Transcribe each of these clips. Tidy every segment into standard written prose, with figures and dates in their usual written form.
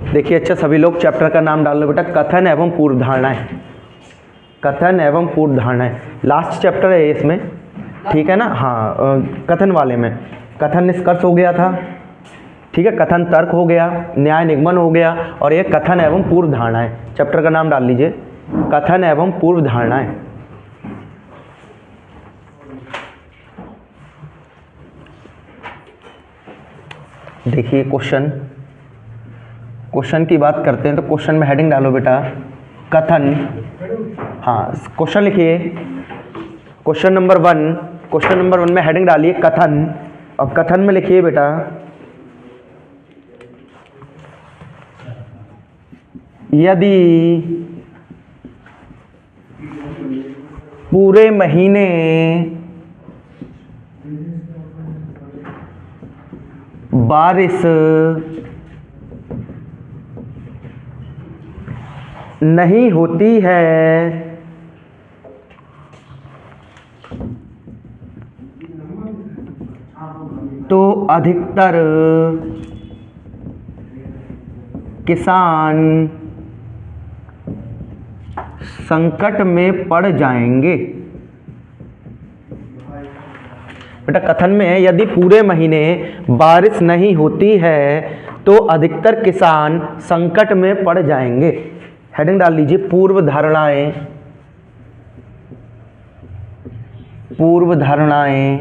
देखिए अच्छा सभी लोग चैप्टर का नाम डाल लो बेटा, कथन एवं पूर्व धारणाएं। कथन एवं पूर्व धारणाएं लास्ट चैप्टर है इसमें, ठीक है ना। हाँ कथन वाले में कथन निष्कर्ष हो गया था, ठीक है, कथन तर्क हो गया, न्याय निगमन हो गया, और ये कथन एवं पूर्व धारणाएं। चैप्टर का नाम डाल लीजिए, कथन एवं पूर्व धारणाएं। देखिए क्वेश्चन की बात करते हैं तो क्वेश्चन में हेडिंग डालो बेटा कथन। हाँ क्वेश्चन लिखिए, क्वेश्चन नंबर 1 में हेडिंग डालिए कथन, और कथन में लिखिए बेटा यदि पूरे महीने बारिश नहीं होती है तो अधिकतर किसान संकट में पड़ जाएंगे। बेटा कथन में है यदि पूरे महीने बारिश नहीं होती है तो अधिकतर किसान संकट में पड़ जाएंगे। हेडिंग डाल लीजिए पूर्व धारणाएं। पूर्व धारणाएं,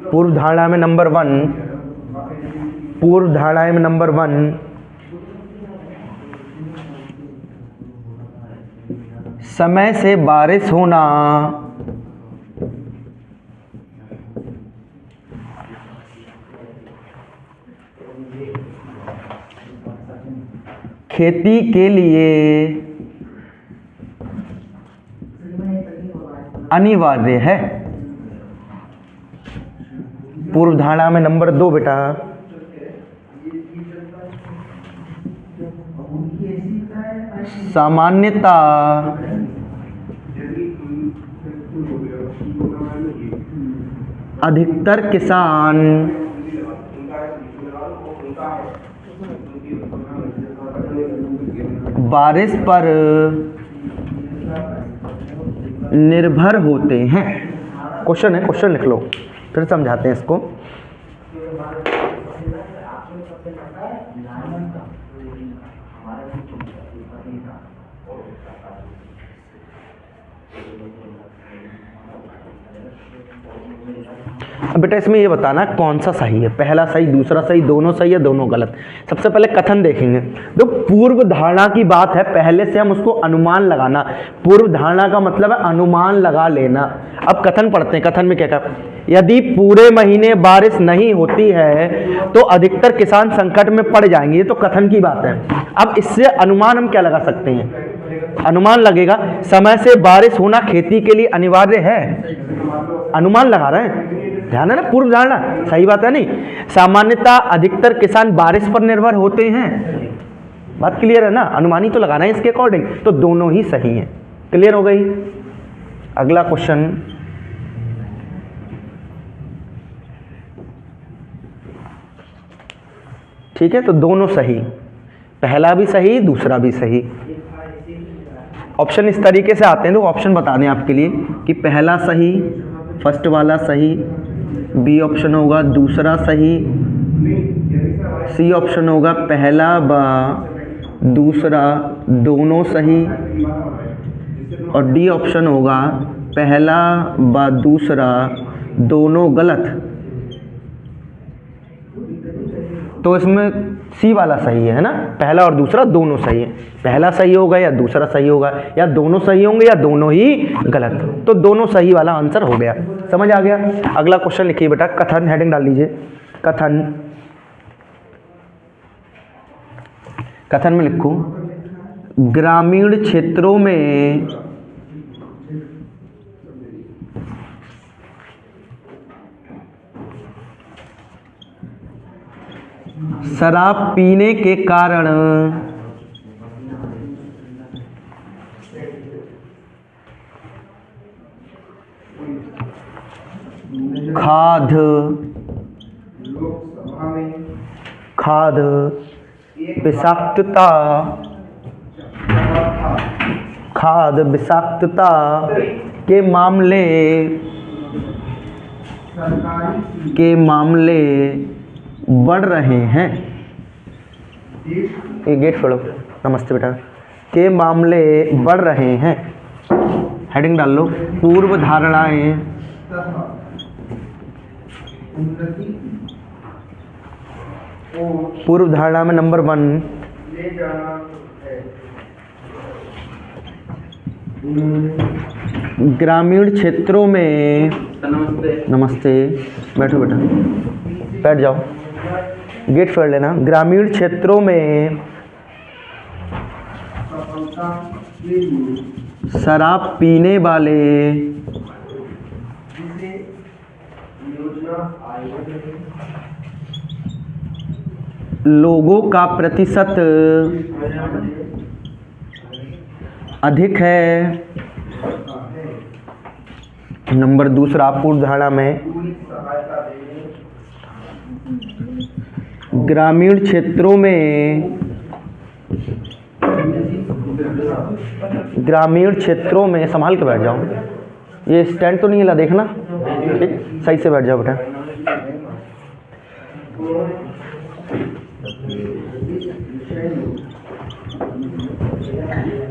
पूर्व धारणा में नंबर 1, पूर्व धारणाएं में नंबर 1 समय से बारिश होना खेती के लिए अनिवार्य है। पूर्व धारणा में नंबर 2 बेटा सामान्यता अधिकतर किसान बारिश पर निर्भर होते हैं। क्वेश्चन है, क्वेश्चन लिख लो, फिर समझाते हैं इसको। अब बेटा इसमें ये बताना कौन सा सही है, पहला सही, दूसरा सही, दोनों सही या दोनों गलत। सबसे पहले कथन देखेंगे। तो पूर्व धारणा की बात है, पहले से हम उसको अनुमान लगाना। पूर्व धारणा का मतलब है अनुमान लगा लेना। अब कथन पढ़ते हैं। कथन में क्या कहा, यदि पूरे महीने बारिश नहीं होती है तो अधिकतर किसान संकट में पड़ जाएंगे। ये तो कथन की बात है। अब इससे अनुमान हम क्या लगा सकते हैं, अनुमान लगेगा समय से बारिश होना खेती के लिए अनिवार्य है। अनुमान लगा रहे हैं, ध्यान है ना। पूर्व धारणा सही बात है नहीं। सामान्यतः अधिकतर किसान बारिश पर निर्भर होते हैं, बात क्लियर है ना। अनुमानी तो लगाना है इसके अकॉर्डिंग, तो दोनों ही सही हैं। क्लियर हो गई। अगला क्वेश्चन, ठीक है, तो दोनों सही, पहला भी सही दूसरा भी सही। ऑप्शन इस तरीके से आते हैं, तो ऑप्शन बता दें आपके लिए कि पहला सही, फर्स्ट वाला सही, बी ऑप्शन होगा दूसरा सही, सी ऑप्शन होगा पहला व दूसरा दोनों सही, और डी ऑप्शन होगा पहला व दूसरा दोनों गलत। तो इसमें सी वाला सही है ना, पहला और दूसरा दोनों सही है। पहला सही होगा या दूसरा सही होगा, या दोनों सही होंगे या दोनों ही गलत। तो दोनों सही वाला आंसर हो गया। समझ आ गया। अगला क्वेश्चन लिखिए बेटा कथन। हेडिंग डाल लीजिए कथन। कथन में लिखो ग्रामीण क्षेत्रों में शराब पीने के कारण खाद्य खाद विषाक्तता, खाद विषाक्तता के मामले बढ़ रहे हैं। ये गेट खोलो। नमस्ते बेटा। के मामले बढ़ रहे हैं। हेडिंग डाल लो, पूर्व धारणाएं पूर्व धारणा में नंबर 1 ग्रामीण क्षेत्रों में, नमस्ते बैठो बेटा, बैठ जाओ, गेट पढ़ लेना। ग्रामीण क्षेत्रों में शराब पीने वाले लोगों का प्रतिशत अधिक है। नंबर 2 पूर्व धारणा में ग्रामीण क्षेत्रों में संभाल के बैठ जाओ। ये स्टैंड तो नहीं हिला, देखना ठीक, सही से बैठ जाओ बेटा।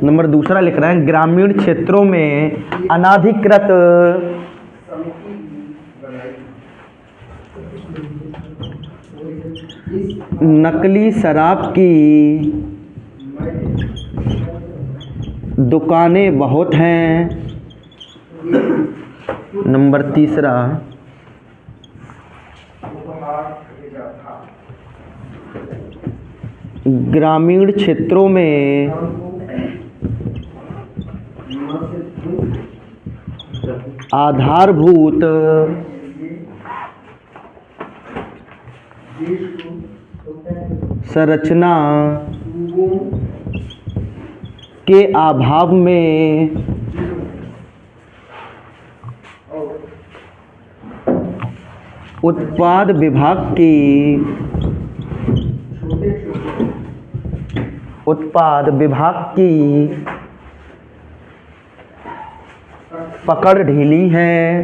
नंबर 2 लिख रहे हैं, ग्रामीण क्षेत्रों में अनाधिकृत नकली शराब की दुकानें बहुत हैं। नंबर 3 ग्रामीण क्षेत्रों में आधारभूत संरचना के अभाव में उत्पाद विभाग की पकड़ ढीली है।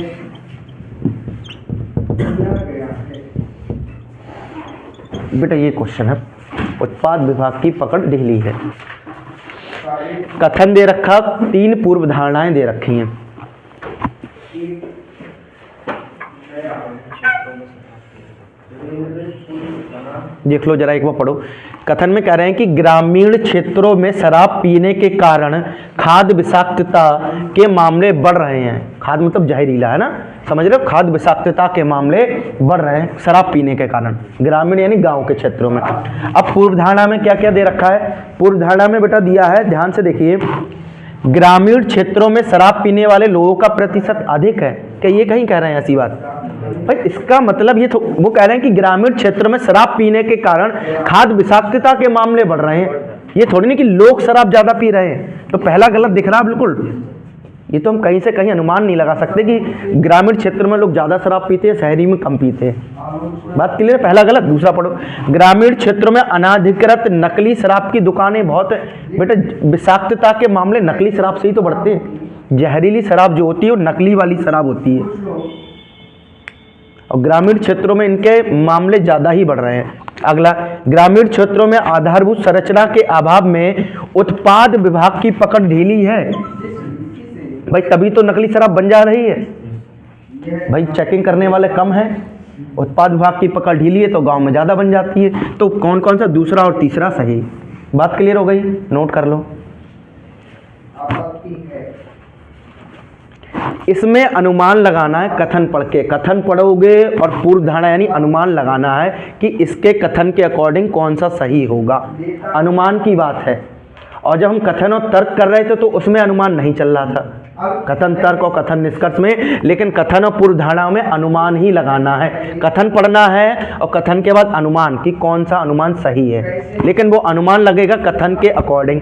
बेटा ये क्वेश्चन है, उत्पाद विभाग की पकड़ ढीली है। कथन दे रखा, 3 पूर्व धारणाएं दे रखी हैं। देख लो जरा, एक बार पढ़ो। कथन में कह रहे हैं कि ग्रामीण क्षेत्रों में शराब पीने के कारण खाद्य विषाक्तता के मामले बढ़ रहे हैं। खाद्य मतलब जहरीला है ना, समझ रहे हो? खाद्य विषाक्तता के मामले बढ़ रहे हैं शराब पीने के कारण, ग्रामीण यानी गांव के क्षेत्रों में। अब पूर्व धारणा में क्या क्या दे रखा है? पूर्व धारणा में बेटा दिया है, ध्यान से देखिए, ग्रामीण क्षेत्रों में शराब पीने वाले लोगों का प्रतिशत अधिक है। क्या ये कहीं कह रहे हैं ऐसी बात? भाई इसका मतलब ये वो कह रहे हैं कि ग्रामीण क्षेत्र में शराब पीने के कारण खाद्य विषाक्तता के मामले बढ़ रहे हैं। ये थोड़ी नहीं कि लोग शराब ज्यादा पी रहे हैं। तो पहला गलत दिख रहा बिल्कुल। ये तो हम कहीं से कहीं अनुमान नहीं लगा सकते कि ग्रामीण क्षेत्र में लोग ज्यादा शराब पीते हैं, शहरी में कम पीते हैं। बात क्लियर? पहला गलत। दूसरा पढ़ो, ग्रामीण क्षेत्रों में अनाधिकृत नकली शराब की दुकानें बहुत है। बेटा विषाक्तता के मामले नकली शराब से ही तो बढ़ते हैं। जहरीली शराब जो होती है वो नकली वाली शराब होती है, और ग्रामीण क्षेत्रों में इनके मामले ज़्यादा ही बढ़ रहे हैं। अगला, ग्रामीण क्षेत्रों में आधारभूत संरचना के अभाव में उत्पाद विभाग की पकड़ ढीली है। भाई तभी तो नकली शराब बन जा रही है। भाई चेकिंग करने वाले कम हैं, उत्पाद विभाग की पकड़ ढीली है तो गांव में ज़्यादा बन जाती है। तो कौन कौन सा दूसरा और तीसरा सही? बात क्लियर हो गई? नोट कर लो। इसमें अनुमान लगाना है कथन पढ़ के। कथन पढ़ोगे और पूर्व धारणा यानी अनुमान लगाना है कि इसके कथन के अकॉर्डिंग कौन सा सही होगा। अनुमान की बात है। और जब हम कथन और तर्क कर रहे थे तो उसमें अनुमान नहीं चल रहा था, कथन तर्क और कथन निष्कर्ष में। लेकिन कथन और पूर्व धारणा में अनुमान ही लगाना है। कथन पढ़ना है और कथन के बाद अनुमान कि कौन सा अनुमान सही है, लेकिन वो अनुमान लगेगा कथन के अकॉर्डिंग।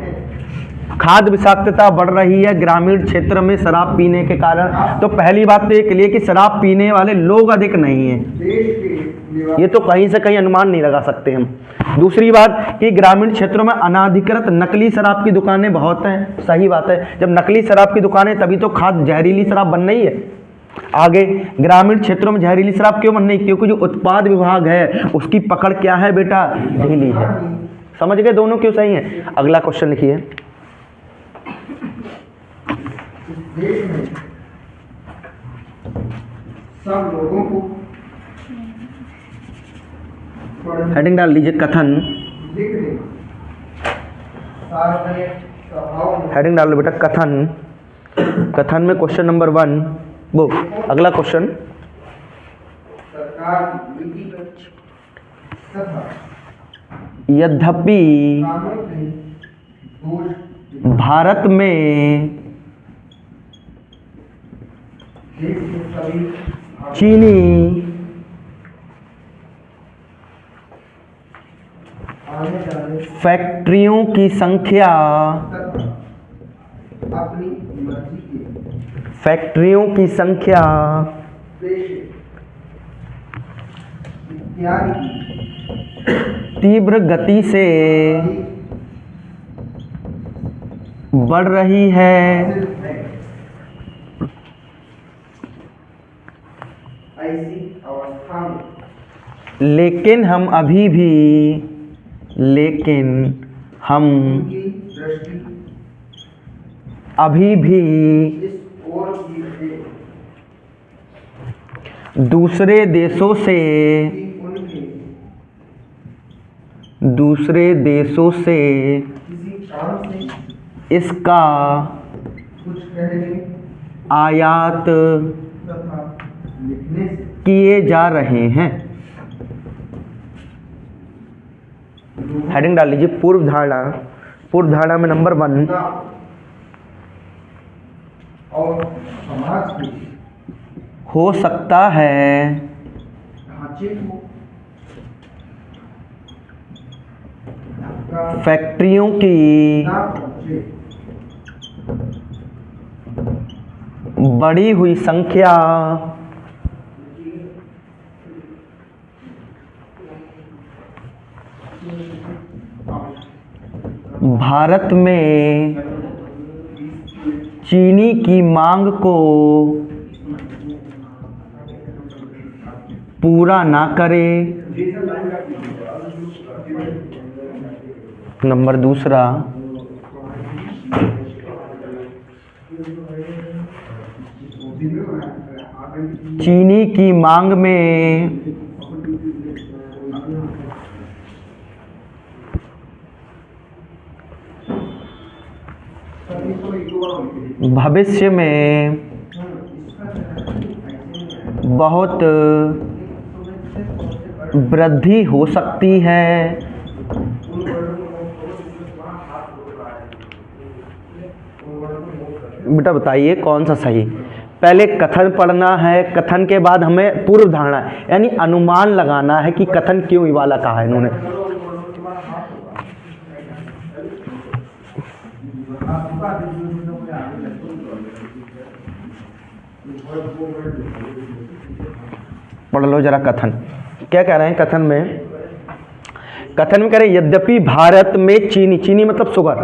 खाद्य विषाक्तता बढ़ रही है ग्रामीण क्षेत्र में शराब पीने के कारण। तो पहली बात तो ये क्लियर कि शराब पीने वाले लोग अधिक नहीं हैं, ये तो कहीं से कहीं अनुमान नहीं लगा सकते हम। दूसरी बात कि ग्रामीण क्षेत्रों में अनाधिकृत नकली शराब की दुकानें बहुत हैं, सही बात है, जब नकली शराब की दुकानें तभी तो खाद जहरीली शराब बन रही है। आगे, ग्रामीण क्षेत्रों में जहरीली शराब क्यों बन रही? क्योंकि जो उत्पाद विभाग है उसकी पकड़ क्या है बेटा, ढीली है। समझ गए दोनों क्यों सही है? अगला क्वेश्चन लिखिए। देश में सब लोगों को हेडिंग डाल लीजिए कथन, लिखने सार्वजनिक सभाओं में हेडिंग डाल लो बेटा कथन। कथन में क्वेश्चन नंबर 1 वो अगला क्वेश्चन, सरकार की नीतिगत तथा यद्यपि कानून के दोष भारत में देश के सभी चीनी आने जाने फैक्ट्रियों की संख्या तथा अपनी मर्जी के फैक्ट्रियों की संख्या पेशे इत्यादि तीव्र गति से बढ़ रही है, सिर्फ है। ऐसी अवस्था में लेकिन हम अभी भी उनकी दृष्टि अभी भी इस ओर की है दूसरे देशों से कि उनके किसी काम से इसका कुछ कहने आयात तथा लिखने से किए जा रहे हैं। हेडिंग डाल लीजिए पूर्व धारणा। पूर्व धारणा में नंबर 1 ना और समाज के हो सकता है ढांचे को धक्का फैक्ट्रियों की ना पहुंचे, बढ़ी हुई संख्या भारत में चीनी की मांग को पूरा ना करे। नंबर 2 चीनी की मांग में भविष्य में बहुत वृद्धि हो सकती है। बेटा बताइए कौन सा सही? पहले कथन पढ़ना है, कथन के बाद हमें पूर्व धारणा यानी अनुमान लगाना है कि कथन क्यों ये वाला कहा है इन्होंने। पढ़ लो जरा कथन क्या कह रहे हैं। कथन में कह रहे हैं यद्यपि भारत में चीनी मतलब शुगर,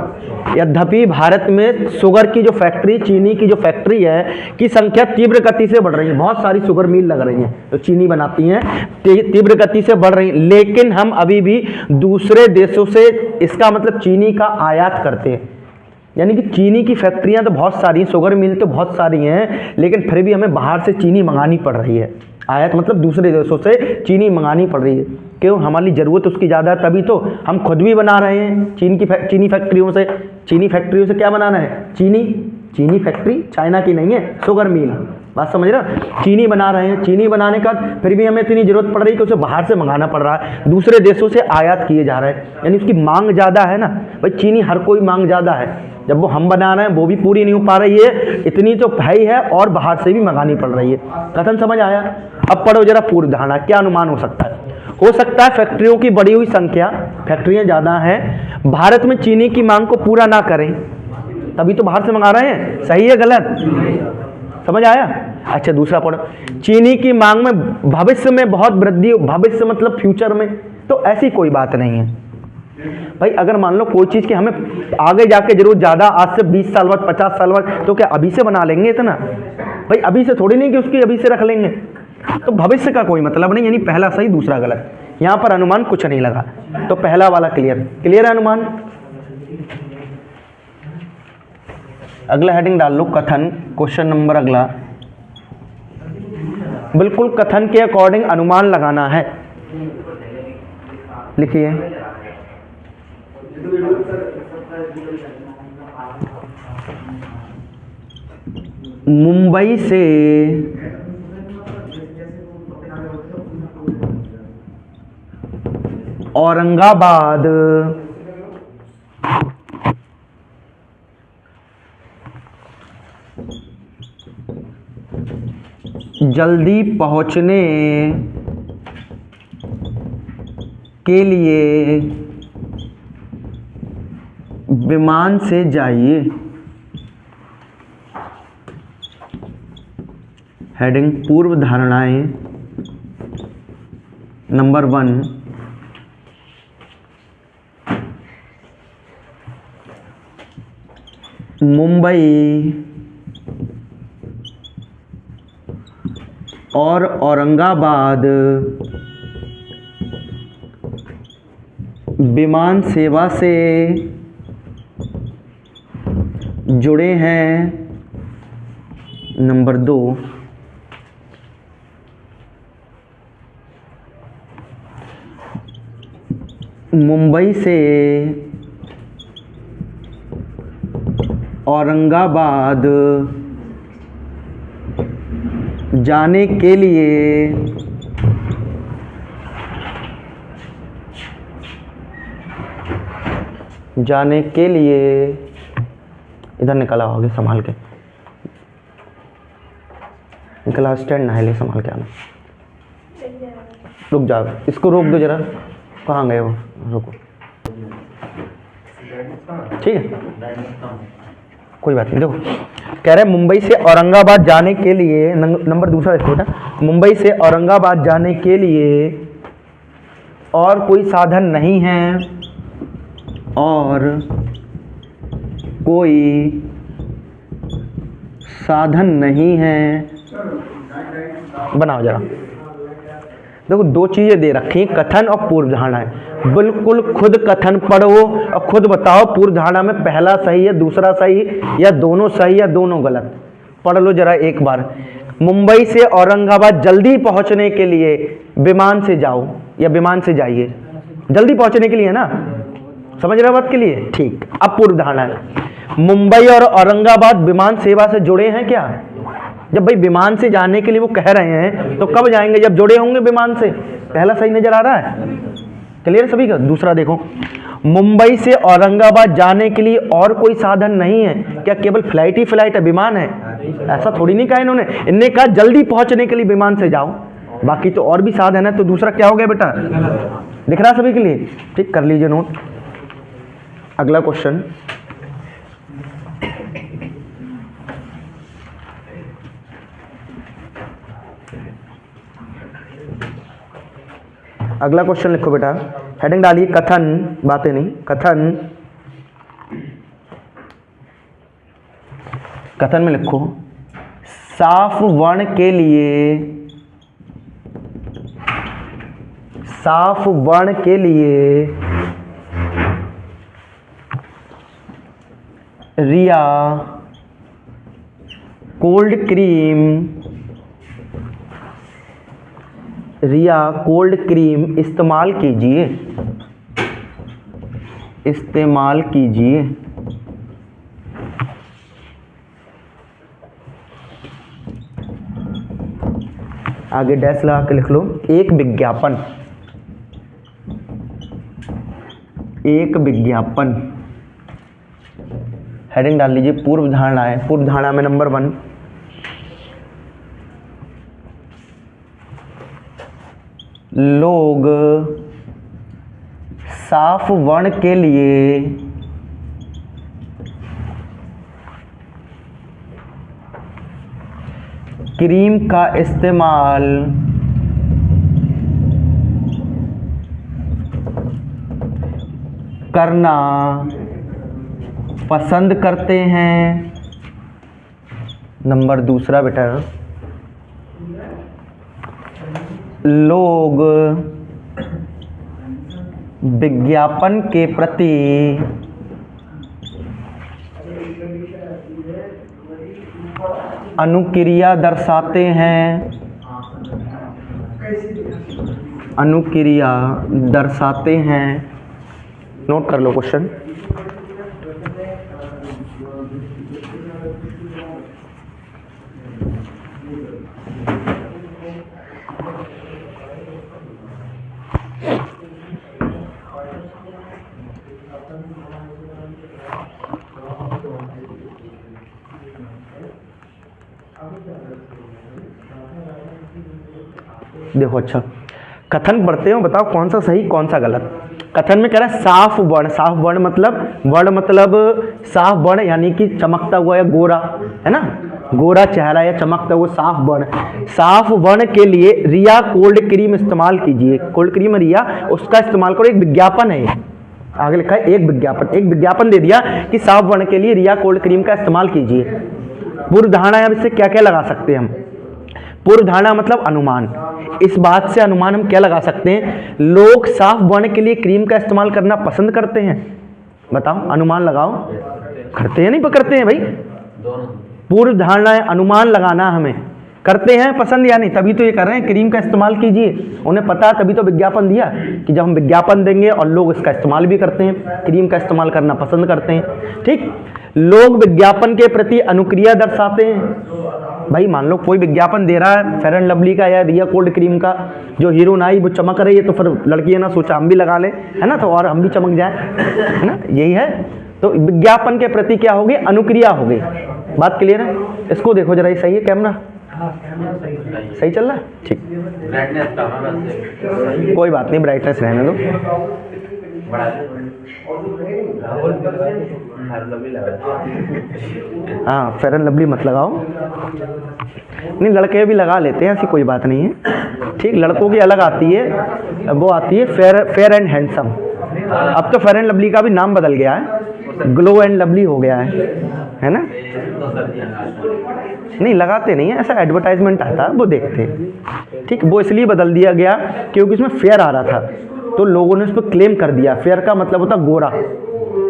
यद्यपि भारत में शुगर की जो फैक्ट्री, चीनी की जो फैक्ट्री है की संख्या तीव्र गति से बढ़ रही है। बहुत सारी शुगर मिल लग रही हैं जो चीनी बनाती हैं, तीव्र गति से बढ़ रही हैं। लेकिन हम अभी भी दूसरे देशों से, इसका मतलब चीनी का आयात करते हैं। यानी कि चीनी की फैक्ट्रियां तो बहुत सारी हैं, शुगर मिल तो बहुत सारी हैं, लेकिन फिर भी हमें बाहर से चीनी मंगानी पड़ रही है। आयात मतलब दूसरे देशों से चीनी मंगानी पड़ रही है। क्यों? हमारी ज़रूरत उसकी ज़्यादा है, तभी तो हम खुद भी बना रहे हैं चीनी फैक्ट्रियों से क्या बनाना है? चीनी फैक्ट्री चाइना की नहीं है, शुगर मिल। बात समझ रहे हो? चीनी बना रहे हैं, चीनी बनाने का फिर भी हमें इतनी ज़रूरत पड़ रही है कि उसे बाहर से मंगाना पड़ रहा है, दूसरे देशों से आयात किए जा रहे हैं। यानी उसकी मांग ज़्यादा है ना भाई, चीनी हर कोई मांग ज़्यादा है। जब वो हम बना रहे हैं वो भी पूरी नहीं हो पा रही है, इतनी तो है ही है और बाहर से भी मंगानी पड़ रही है। कथन समझ आया? अब पढ़ो जरा पूर्व धारणा। क्या अनुमान हो सकता है? हो सकता है फैक्ट्रियों की बढ़ी हुई संख्या, फैक्ट्रियां ज़्यादा हैं, भारत में चीनी की मांग को पूरा ना करें। तभी तो बाहर से मंगा रहे हैं। सही है गलत? समझ आया? अच्छा दूसरा पढ़ो। चीनी की मांग में भविष्य में बहुत वृद्धि, भविष्य मतलब फ्यूचर में, तो ऐसी कोई बात नहीं है भाई। अगर मान लो कोई चीज़ की हमें आगे जाके जरूर ज़्यादा, आज से 20 साल बाद 50 साल बाद, तो क्या अभी से बना लेंगे इतना भाई? अभी से थोड़ी नहीं कि उसकी अभी से रख लेंगे। तो भविष्य का कोई मतलब नहीं, यानी पहला सही दूसरा गलत। यहाँ पर अनुमान कुछ नहीं लगा, तो पहला वाला क्लियर। क्लियर है अनुमान? अगला हेडिंग डाल लो कथन। क्वेश्चन नंबर अगला, बिल्कुल कथन के अकॉर्डिंग अनुमान लगाना है। लिखिए। मुंबई से औरंगाबाद जल्दी पहुंचने के लिए विमान से जाइए। हेडिंग पूर्व धारणाएं नंबर 1, मुंबई और औरंगाबाद विमान सेवा से जुड़े हैं। नंबर 2, मुंबई से औरंगाबाद जाने के लिए इधर निकला होगा, संभाल के निकला, स्टैंड ना है, ले संभाल के आना। रुक जाओ, इसको रोक दो जरा। कहाँ गए वो? रुको, ठीक है कोई बात नहीं। देखो कह रहे हैं मुंबई से औरंगाबाद जाने के लिए, नंबर दूसरा देखो बेटा, मुंबई से औरंगाबाद जाने के लिए और कोई साधन नहीं है, और कोई साधन नहीं है। बनाओ जरा। देखो दो चीज़ें दे रखी हैं, कथन और पूर्व धारणाएं। बिल्कुल खुद कथन पढ़ो और खुद बताओ पूर्व धारणा में पहला सही है, दूसरा सही, या दोनों सही या दोनों गलत। पढ़ लो जरा एक बार। मुंबई से औरंगाबाद जल्दी पहुंचने के लिए विमान से जाओ, या विमान से जाइए। जल्दी पहुंचने के लिए ना, समझ रहे हो बात के लिए? ठीक। अब पूर्व धारणा है, मुंबई और औरंगाबाद विमान सेवा से जुड़े हैं क्या? जब भाई विमान से जाने के लिए वो कह रहे हैं तो कब जाएंगे? जब जुड़े होंगे विमान से। पहला सही नजर आ रहा है? क्लियर सभी का? दूसरा देखो, मुंबई से औरंगाबाद जाने के लिए और कोई साधन नहीं है क्या? केवल फ्लाइट ही फ्लाइट है, विमान है? ऐसा थोड़ी नहीं कहा इन्होंने। इनने कहा जल्दी पहुंचने के लिए विमान से जाओ, बाकी तो और भी साधन है। तो दूसरा क्या हो गया बेटा? दिख रहा सभी के लिए? ठीक, कर लीजिए नोट। अगला क्वेश्चन, अगला क्वेश्चन लिखो बेटा। हेडिंग डालिए कथन, बातें नहीं, कथन। कथन में लिखो साफ वर्ण के लिए, साफ वर्ण के लिए रिया कोल्ड क्रीम, रिया कोल्ड क्रीम इस्तेमाल कीजिए, इस्तेमाल कीजिए। आगे डैश लगा के लिख लो एक विज्ञापन, एक विज्ञापन। हेडिंग डाल लीजिए पूर्व धारणा है। पूर्व धारणा में नंबर 1, लोग साफ वर्ण के लिए क्रीम का इस्तेमाल करना पसंद करते हैं। नंबर दूसरा बेटा, लोग विज्ञापन के प्रति अनुक्रिया दर्शाते हैं, अनुक्रिया दर्शाते हैं। नोट कर लो क्वेश्चन। देखो अच्छा, कथन पढ़ते हो, बताओ कौन सा सही कौन सा गलत। कथन में कह रहा है साफ वर्ण, साफ वर्ण मतलब साफ वर्ण यानी कि चमकता हुआ या गोरा, है ना, गोरा चेहरा या चमकता हुआ साफ वर्ण। साफ वर्ण के लिए रिया कोल्ड क्रीम इस्तेमाल कीजिए। कोल्ड क्रीम रिया, उसका इस्तेमाल करो। एक विज्ञापन है, आगे लिखा है एक विज्ञापन दे दिया कि साफ वर्ण के लिए रिया कोल्ड क्रीम का इस्तेमाल कीजिए। पूर्व धारणा, अब इससे क्या क्या लगा सकते हैं हम। पूर्व धारणा मतलब अनुमान। इस बात से अनुमान हम क्या लगा सकते हैं, लोग साफ वर्ण के लिए क्रीम का इस्तेमाल करना पसंद करते हैं। बताओ, अनुमान लगाओ। करते हैं नहीं पकड़ते हैं भाई, पूर्व धारणा है, अनुमान लगाना हमें। करते हैं पसंद या नहीं, तभी तो ये कर रहे हैं क्रीम का इस्तेमाल कीजिए। उन्हें पता है, तभी तो विज्ञापन दिया कि जब हम विज्ञापन देंगे और लोग इसका इस्तेमाल भी करते हैं, क्रीम का इस्तेमाल करना पसंद करते हैं। ठीक, लोग विज्ञापन के प्रति अनुक्रिया दर्शाते हैं। भाई मान लो कोई विज्ञापन दे रहा है फेयर एंड लवली का या रिया कोल्ड क्रीम का, जो हीरोइन आई वो चमक रही है, तो फिर लड़की ने सोचा हम भी लगा लें, है ना, तो और हम भी चमक जाए, है ना, यही है। तो विज्ञापन के प्रति क्या होगी, अनुक्रिया हो गई। बात क्लियर है। इसको देखो जरा, ये सही है कैमरा, सही चल रहा है, ठीक, कोई बात नहीं, ब्राइटनेस रहने दो। हाँ, फेयर एंड लवली मत लगाओ। नहीं, लड़के भी लगा लेते हैं, ऐसी कोई बात नहीं है। ठीक, लड़कों की अलग आती है, वो आती है फेयर एंड हैंडसम। अब तो फेयर एंड लवली का भी नाम बदल गया है, ग्लो एंड लवली हो गया है ना। नहीं, लगाते नहीं है, ऐसा एडवर्टाइजमेंट आता है, वो देखते हैं। ठीक, वो इसलिए बदल दिया गया क्योंकि उसमें फेयर आ रहा था, तो लोगों ने उस पर क्लेम कर दिया। फेयर का मतलब होता गोरा,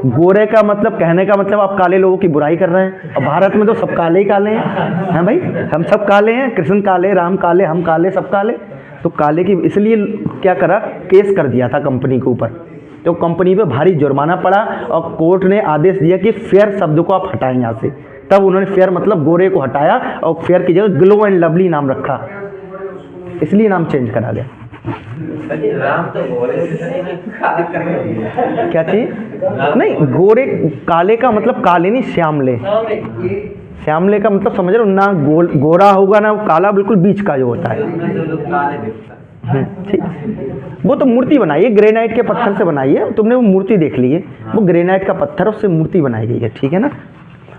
गोरे का मतलब, कहने का मतलब आप काले लोगों की बुराई कर रहे हैं। और भारत में तो सब काले ही काले हैं भाई, हम सब काले हैं, कृष्ण काले, राम काले, हम काले, सब काले। तो काले की इसलिए क्या करा, केस कर दिया था कंपनी के ऊपर, तो कंपनी पे भारी जुर्माना पड़ा और कोर्ट ने आदेश दिया कि फेयर शब्द को आप हटाएं यहाँ से। तब उन्होंने फेयर मतलब गोरे को हटाया और फेयर की जगह ग्लो एंड लवली नाम रखा, इसलिए नाम चेंज करा गया। राम तो गोरे क्या चीज, नहीं, गोरे, काले का मतलब काले नहीं, श्यामले। श्यामले का मतलब समझ रहे हो ना, गोरा होगा ना काला, बिल्कुल बीच का जो होता है। ठीक, वो तो मूर्ति बनाई है, ग्रेनाइट के पत्थर से बनाई है, तुमने वो मूर्ति देख ली है, वो ग्रेनाइट का पत्थर, उससे मूर्ति बनाई गई है। ठीक है ना।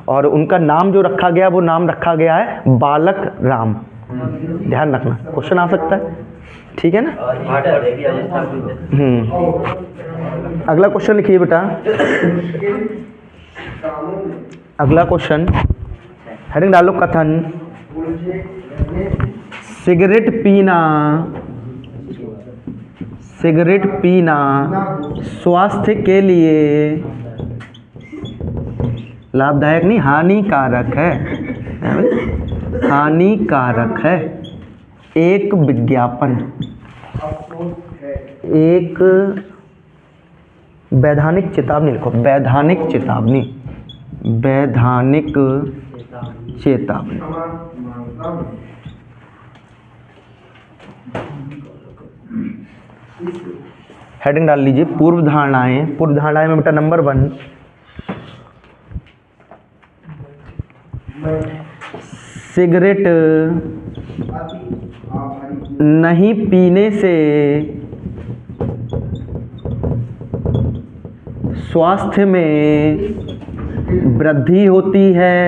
और उनका नाम जो रखा गया, वो नाम रखा गया है बालक राम। ध्यान रखना, क्वेश्चन आ सकता है। ठीक है ना। अगला क्वेश्चन लिखिए बेटा। अगला क्वेश्चन हेडिंग डालो, कथन, सिगरेट पीना, सिगरेट पीना स्वास्थ्य के लिए लाभदायक नहीं, हानिकारक है, हानिकारक है। एक विज्ञापन, एक वैधानिक चेतावनी लिखो, वैधानिक चेतावनी, वैधानिक चेतावनी। हेडिंग डाल लीजिए, पूर्व धारणाएं। पूर्व धारणाएं में बेटा नंबर 1, सिगरेट नहीं पीने से स्वास्थ्य में वृद्धि होती है।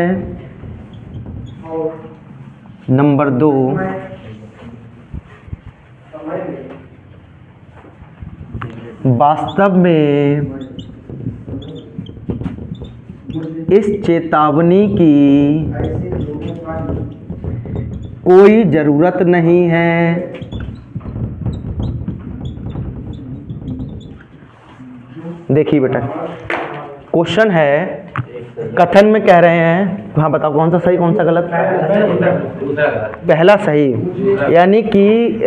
नंबर 2, वास्तव में इस चेतावनी की ऐसे लोगों का कोई ज़रूरत नहीं है। देखिए बेटा, क्वेश्चन है, कथन में कह रहे हैं, हाँ बताओ कौन सा सही कौन सा गलत? पहला सही, यानी कि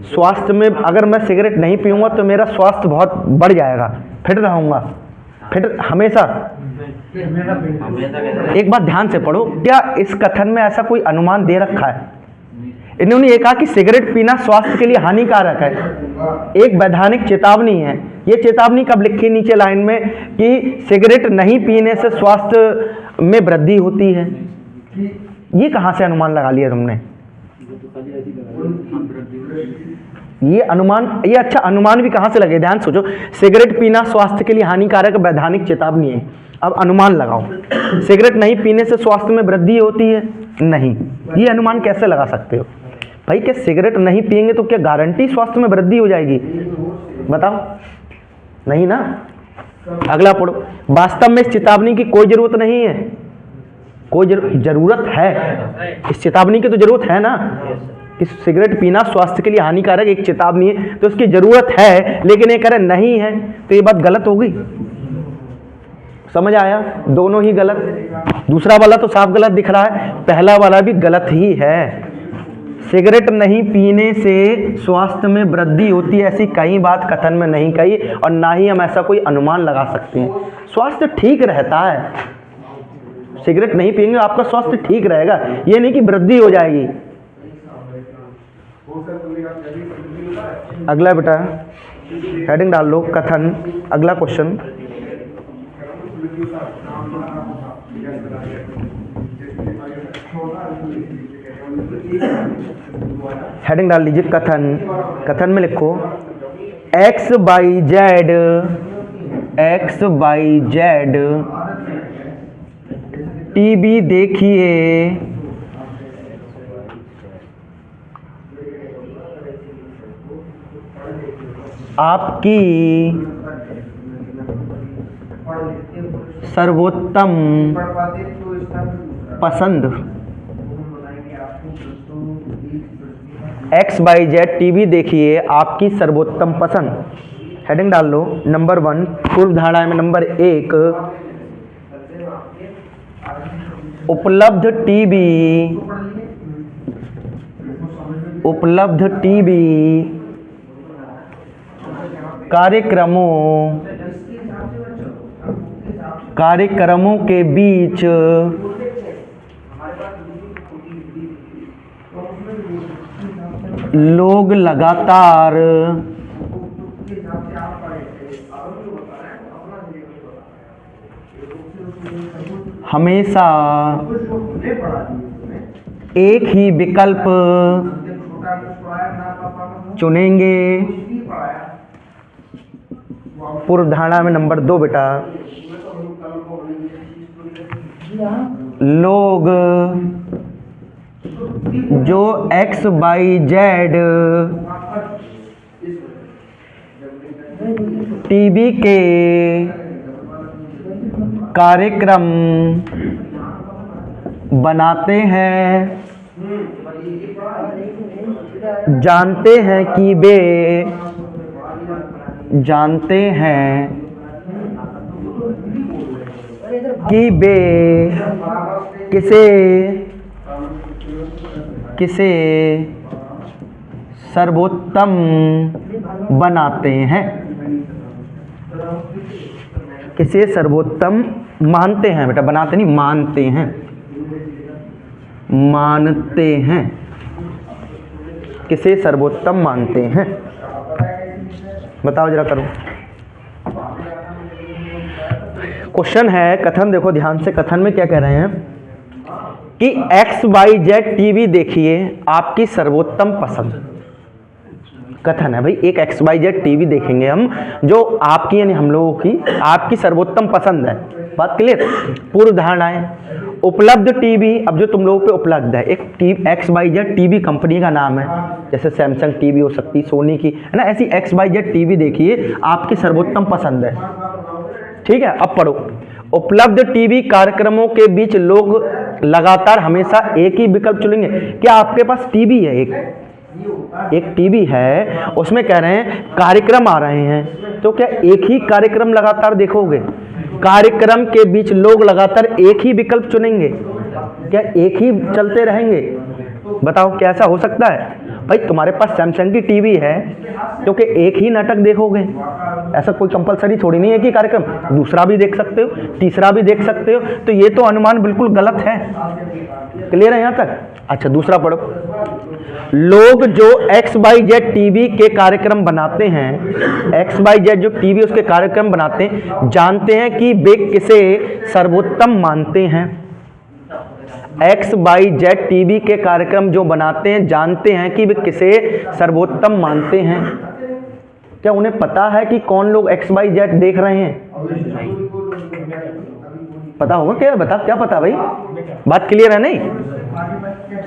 स्वास्थ्य में अगर मैं सिगरेट नहीं पीऊँगा तो मेरा स्वास्थ्य बहुत बढ़ जाएगा, फिट रहूँगा, फिट हमेशा। एक बात ध्यान से पढ़ो, क्या इस कथन में ऐसा कोई अनुमान दे रखा है? इन्होंने ये कहा कि सिगरेट पीना स्वास्थ्य के लिए हानिकारक है, एक वैधानिक चेतावनी है। ये चेतावनी कब लिखी नीचे लाइन में कि सिगरेट नहीं पीने से स्वास्थ्य में वृद्धि होती है? ये कहाँ से अनुमान लगा लिया तुमने? ये अनुमान, ये अच्छा अनुमान भी कहाँ से लगे? ध्यान सोचो, सिगरेट पीना स्वास्थ्य के लिए हानिकारक वैधानिक चेतावनी है। अब अनुमान लगाओ, सिगरेट नहीं पीने से स्वास्थ्य में वृद्धि होती है? नहीं। ये अनुमान कैसे लगा सकते हो भाई? क्या सिगरेट नहीं पिएंगे तो क्या गारंटी स्वास्थ्य में वृद्धि हो जाएगी? बताओ, नहीं ना। अगला पढ़ो, वास्तव में इस चेतावनी की कोई जरूरत नहीं है। कोई जरूरत है, इस चेतावनी की तो जरूरत है ना कि सिगरेट पीना स्वास्थ्य के लिए हानिकारक एक चेतावनी है, तो उसकी जरूरत है, लेकिन ये कह रहे नहीं है, तो ये बात गलत हो गई। समझ आया? दोनों ही गलत। दूसरा वाला तो साफ गलत दिख रहा है, पहला वाला भी गलत ही है। सिगरेट नहीं पीने से स्वास्थ्य में वृद्धि होती है, ऐसी कई बात कथन में नहीं कही, और ना ही हम ऐसा कोई अनुमान लगा सकते हैं। स्वास्थ्य ठीक रहता है, सिगरेट नहीं पिएंगे आपका स्वास्थ्य ठीक रहेगा, ये नहीं कि वृद्धि हो जाएगी। अगला बेटा हेडिंग डाल लो, कथन। अगला क्वेश्चन, हेडिंग डाल लीजिए, कथन। कथन में लिखो एक्स बाई जेड टीवी देखिए आपकी सर्वोत्तम पसंद। एक्स बाई जेड टीवी देखिए आपकी सर्वोत्तम पसंद। हेडिंग डाल लो, नंबर 1, पूर्व धारणा में नंबर 1, उपलब्ध टीवी कार्यक्रमों के बीच लोग लगातार हमेशा एक ही विकल्प चुनेंगे। पूर्व धारणा में नंबर 2 बेटा, लोग जो एक्स बाई जेड टीवी के कार्यक्रम बनाते हैं, जानते हैं कि वे किसे सर्वोत्तम बनाते हैं, किसे सर्वोत्तम मानते हैं। बेटा बनाते नहीं, मानते हैं, किसे सर्वोत्तम मानते हैं। बताओ जरा करो। क्वेश्चन है, कथन देखो ध्यान से। कथन में क्या कह रहे हैं कि एक्स वाई जेड टीवी देखिए आपकी सर्वोत्तम पसंद। कथन है भाई, एक एक्स वाई जेड टीवी देखेंगे हम, जो आपकी यानी हम लोगों की आपकी सर्वोत्तम पसंद है। बात क्लियर? पूर्व धारणा है, उपलब्ध टीवी, अब जो तुम लोगों पे उपलब्ध है, एक XYZ टीवी कंपनी का नाम है, जैसे सैमसंग टीवी हो सकती, सोनी की है ना, ऐसी XYZ टीवी देखिए, आपकी सर्वोत्तम पसंद है, ठीक है। अब पढ़ो, उपलब्ध टीवी कार्यक्रमों के बीच लोग लगातार हमेशा एक ही विकल्प चुनेंगे। क्या आपके पास टीवी है, एक टीवी है, उसमें कह रहे हैं कार्यक्रम आ रहे हैं, तो क्या एक ही कार्यक्रम लगातार देखोगे? कार्यक्रम के बीच लोग लगातार एक ही विकल्प चुनेंगे, क्या एक ही चलते रहेंगे? बताओ क्या ऐसा हो सकता है? भाई तुम्हारे पास सैमसंग की टीवी है क्योंकि एक ही नाटक देखोगे, ऐसा कोई कंपलसरी थोड़ी नहीं है कि कार्यक्रम दूसरा भी देख सकते हो, तीसरा भी देख सकते हो, तो ये तो अनुमान बिल्कुल गलत है। क्लियर है यहाँ तक? अच्छा दूसरा पढ़ो, लोग जो XYZ टीवी के कार्यक्रम बनाते हैं, XYZ जो टीवी उसके कार्यक्रम बनाते हैं, जानते हैं कि वे किसे सर्वोत्तम मानते हैं। XYZ टीवी के कार्यक्रम जो बनाते हैं, जानते हैं कि वे किसे सर्वोत्तम मानते हैं। क्या उन्हें पता है कि कौन लोग XYZ देख रहे हैं? पता होगा क्या? क्या पता भाई? बात क्लियर है नहीं?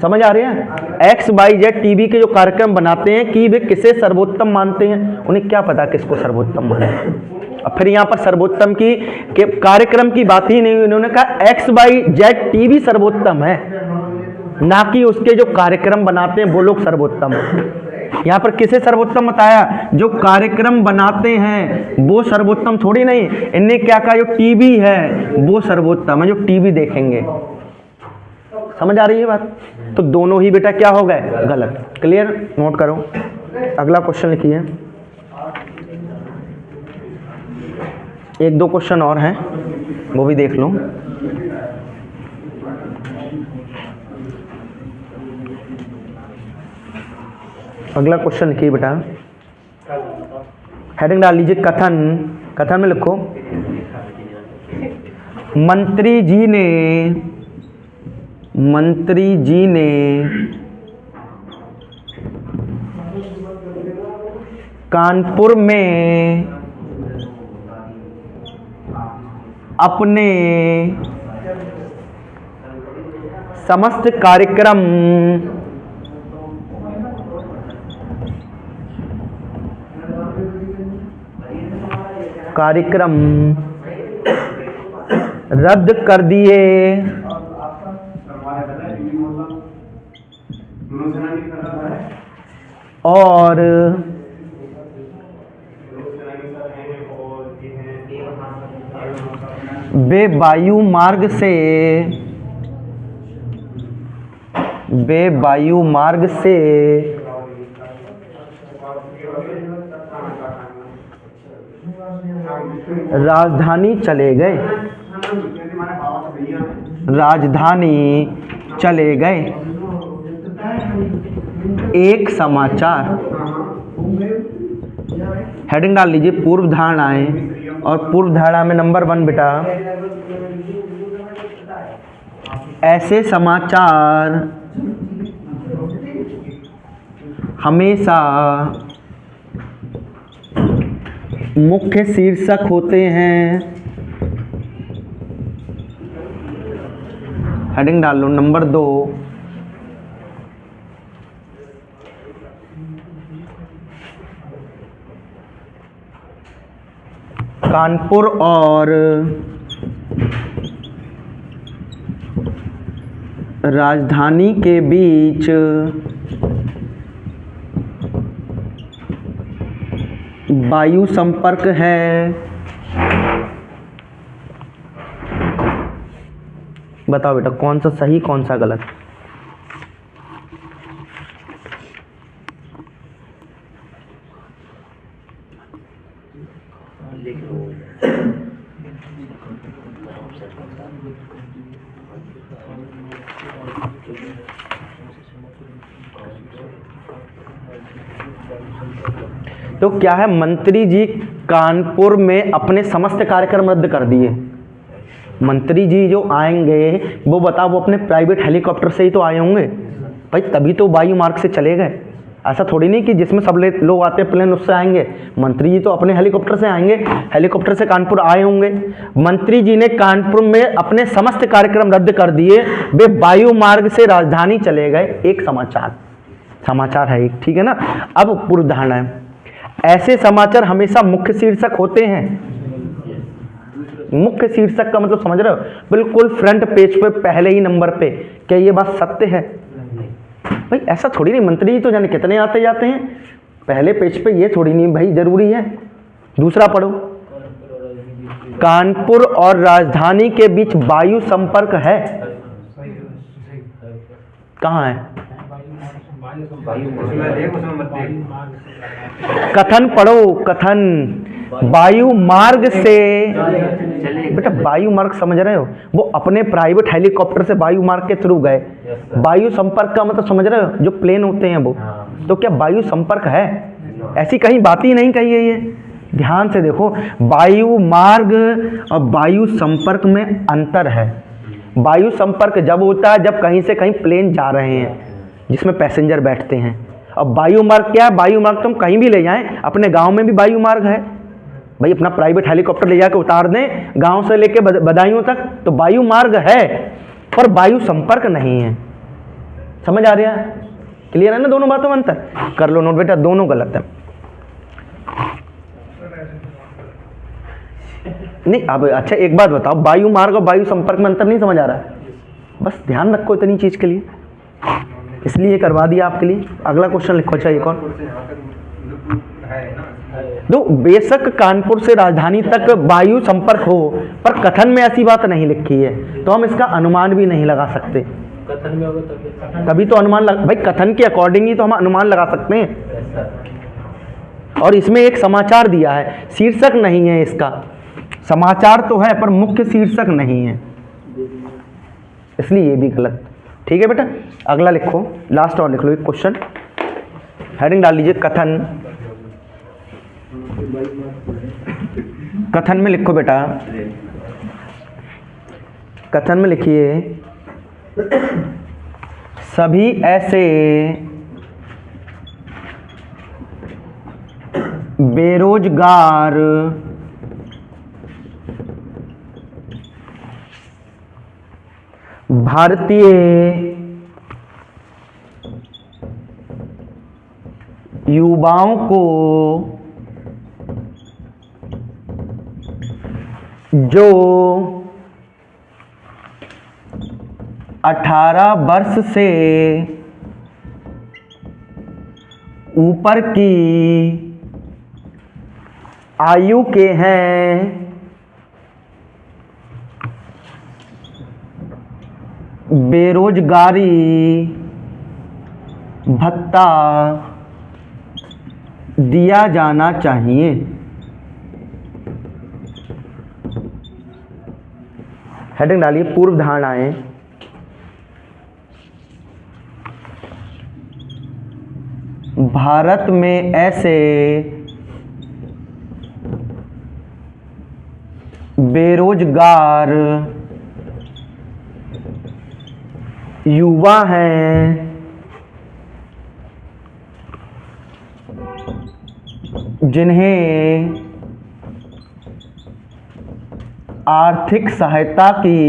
समझ आ रही है? XYZ टीवी के जो कार्यक्रम बनाते हैं कि वे किसे सर्वोत्तम मानते हैं, उन्हें क्या पता किसको सर्वोत्तम मानते हैं। अब फिर यहाँ पर सर्वोत्तम की के कार्यक्रम की बात ही नहीं, उन्होंने कहा XYZ टीवी सर्वोत्तम है, ना कि उसके जो कार्यक्रम बनाते हैं वो लोग सर्वोत्तम है। यहाँ पर किसे सर्वोत्तम बताया? जो कार्यक्रम बनाते हैं वो सर्वोत्तम थोड़ी नहीं, इनने क्या कहा? जो टीवी है वो सर्वोत्तम है, जो टीवी देखेंगे। समझ आ रही है बात? तो दोनों ही बेटा क्या हो गए? गलत। क्लियर? नोट करो, अगला क्वेश्चन लिखिए। एक दो क्वेश्चन और हैं, वो भी देख लो। अगला क्वेश्चन लिखिए बेटा, हेडिंग डाल लीजिए कथन। कथन में लिखो, मंत्री जी ने कानपुर में अपने समस्त कार्यक्रम रद्द कर दिए और वे वायु मार्ग से राजधानी चले गए। एक समाचार, हेडिंग डाल लीजिए पूर्व धारणाएं, और पूर्व धारणा में नंबर 1 बेटा, ऐसे समाचार हमेशा मुख्य शीर्षक होते हैं। हेडिंग डाल लो नंबर 2, कानपुर और राजधानी के बीच वायु संपर्क है। बताओ बेटा कौन सा सही कौन सा गलत? तो क्या है, मंत्री जी कानपुर में अपने समस्त कार्यक्रम रद्द कर दिए। मंत्री जी जो आएंगे वो बताओ, वो अपने प्राइवेट हेलीकॉप्टर से ही तो आए होंगे भाई, तभी तो वायु मार्ग से चले गए। ऐसा थोड़ी नहीं कि जिसमें सब लोग आते हैं प्लेन उससे आएंगे। मंत्री जी तो अपने हेलीकॉप्टर से आएंगे, हेलीकॉप्टर से कानपुर आए होंगे। मंत्री जी ने कानपुर में अपने समस्त कार्यक्रम रद्द कर दिए, वे वायु मार्ग से राजधानी चले गए। एक समाचार है एक, ठीक है ना। अब पूर्व धारणा है, ऐसे समाचार हमेशा मुख्य शीर्षक होते हैं। मुख्य शीर्षक का मतलब समझ रहे हो, बिल्कुल फ्रंट पेज पे पहले ही नंबर पे। क्या ये बात सत्य है भाई? ऐसा थोड़ी नहीं, मंत्री जी तो जाने कितने आते जाते हैं, पहले पेज पे ये थोड़ी नहीं भाई जरूरी है। दूसरा पढ़ो, कानपुर और राजधानी के बीच वायु संपर्क है। कहाँ है? कथन पढ़ो, कथन वायु मार्ग से। बेटा वायु मार्ग समझ रहे हो, वो अपने प्राइवेट हेलीकॉप्टर से वायु मार्ग के थ्रू गए। वायु संपर्क का मतलब समझ रहे हो, जो प्लेन होते हैं वो। तो क्या वायु संपर्क है? ऐसी कहीं बात ही नहीं कही है ये, ध्यान से देखो। वायु मार्ग और वायु संपर्क में अंतर है। वायु संपर्क जब होता है जब कहीं से कहीं प्लेन जा रहे हैं जिसमें पैसेंजर बैठते हैं। अब वायु मार्ग क्या है? वायु मार्ग तो हम कहीं भी ले जाएं, अपने गांव में भी वायु मार्ग है भाई, अपना प्राइवेट हेलीकॉप्टर ले जाकर उतार दें गांव से लेके बदायूं तक, तो वायु मार्ग है, पर वायु संपर्क नहीं है। समझ आ रहा है? क्लियर है ना? दोनों बातों में अंतर कर लो नोट बेटा, दोनों गलत है। नहीं अब अच्छा एक बात बताओ, वायु मार्ग और वायु संपर्क में अंतर नहीं समझ आ रहा है? बस ध्यान रखो इतनी चीज के लिए, इसलिए करवा दिया आपके लिए। अगला क्वेश्चन लिखो। अच्छा एक और दो, बेशक कानपुर से राजधानी तक वायु संपर्क हो, पर कथन में ऐसी बात नहीं लिखी है, तो हम इसका अनुमान भी नहीं लगा सकते। कथन में होगा तभी तो अनुमान भाई कथन के अकॉर्डिंग ही तो हम अनुमान लगा सकते हैं। और इसमें एक समाचार दिया है, शीर्षक नहीं है इसका। समाचार तो है पर मुख्य शीर्षक नहीं है, इसलिए ये भी गलत। ठीक है बेटा, अगला लिखो, लास्ट और लिख लो एक क्वेश्चन, हेडिंग डाल लीजिए कथन। कथन में लिखो बेटा, कथन में लिखिए, सभी ऐसे बेरोजगार भारतीय युवाओं को जो 18 वर्ष से ऊपर की आयु के हैं, बेरोजगारी भत्ता दिया जाना चाहिए। हेडिंग डालिए पूर्व धारणाएं। भारत में ऐसे बेरोजगार युवा हैं जिन्हें आर्थिक सहायता की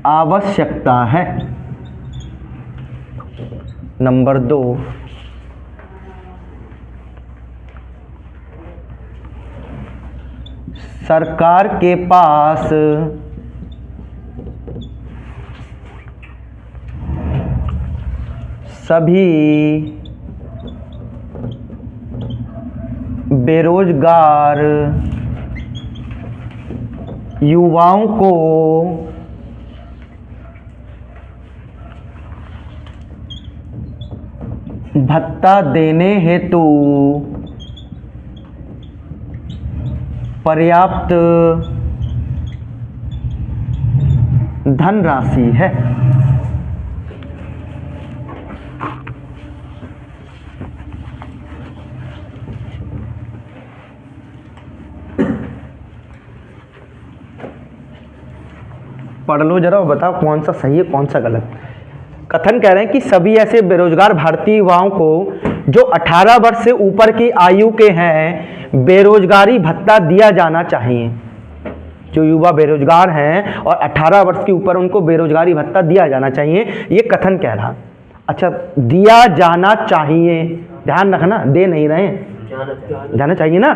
आवश्यकता है। नंबर 2, सरकार के पास सभी बेरोजगार युवाओं को भत्ता देने हेतु पर्याप्त धनराशि है। पढ़ लो जरा और बताओ कौन सा सही है कौन सा गलत। कथन कह रहे हैं कि सभी ऐसे बेरोजगार भारतीय युवाओं को जो 18 वर्ष से ऊपर की आयु के हैं बेरोजगारी भत्ता दिया जाना चाहिए। जो युवा बेरोजगार हैं और 18 वर्ष के ऊपर उनको बेरोजगारी भत्ता दिया जाना चाहिए, ये कथन कह रहा। अच्छा, दिया जाना चाहिए, ध्यान रखना, दे नहीं रहे हैं, जाना चाहिए ना।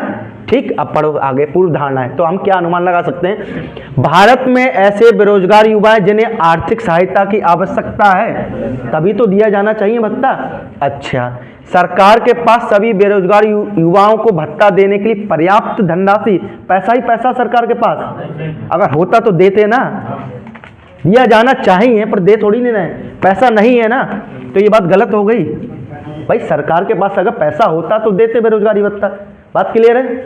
ठीक, अब पढ़ो आगे, पूर्व धारणा है। तो हम क्या अनुमान लगा सकते हैं? भारत में ऐसे बेरोजगार युवा हैं जिन्हें आर्थिक सहायता की आवश्यकता है, तभी तो दिया जाना चाहिए भत्ता। अच्छा, सरकार के पास सभी बेरोजगार युवाओं को भत्ता देने के लिए पर्याप्त धनराशि, पैसा ही पैसा सरकार के पास, अगर होता तो देते ना। दिया जाना चाहिए पर दे थोड़ी नहीं रहे, पैसा नहीं है ना, तो ये बात गलत हो गई। भाई सरकार के पास अगर पैसा होता तो देते बेरोजगारी भत्ता। बात क्लियर है?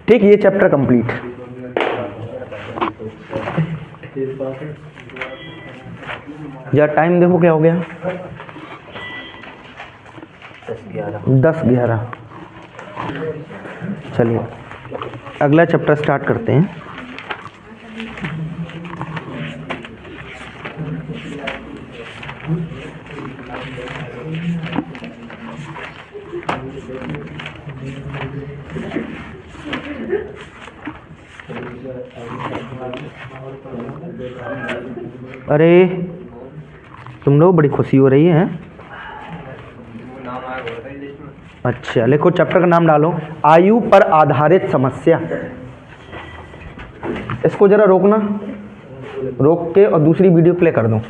ठीक, ये चैप्टर कंप्लीट। यार टाइम देखो क्या हो गया, 10:11। चलिए अगला चैप्टर स्टार्ट करते हैं। अरे तुम लोग बड़ी खुशी हो रही है। अच्छा लिखो, चैप्टर का नाम डालो, आयु पर आधारित समस्या। इसको जरा रोकना, रोक के और दूसरी वीडियो प्ले कर दो।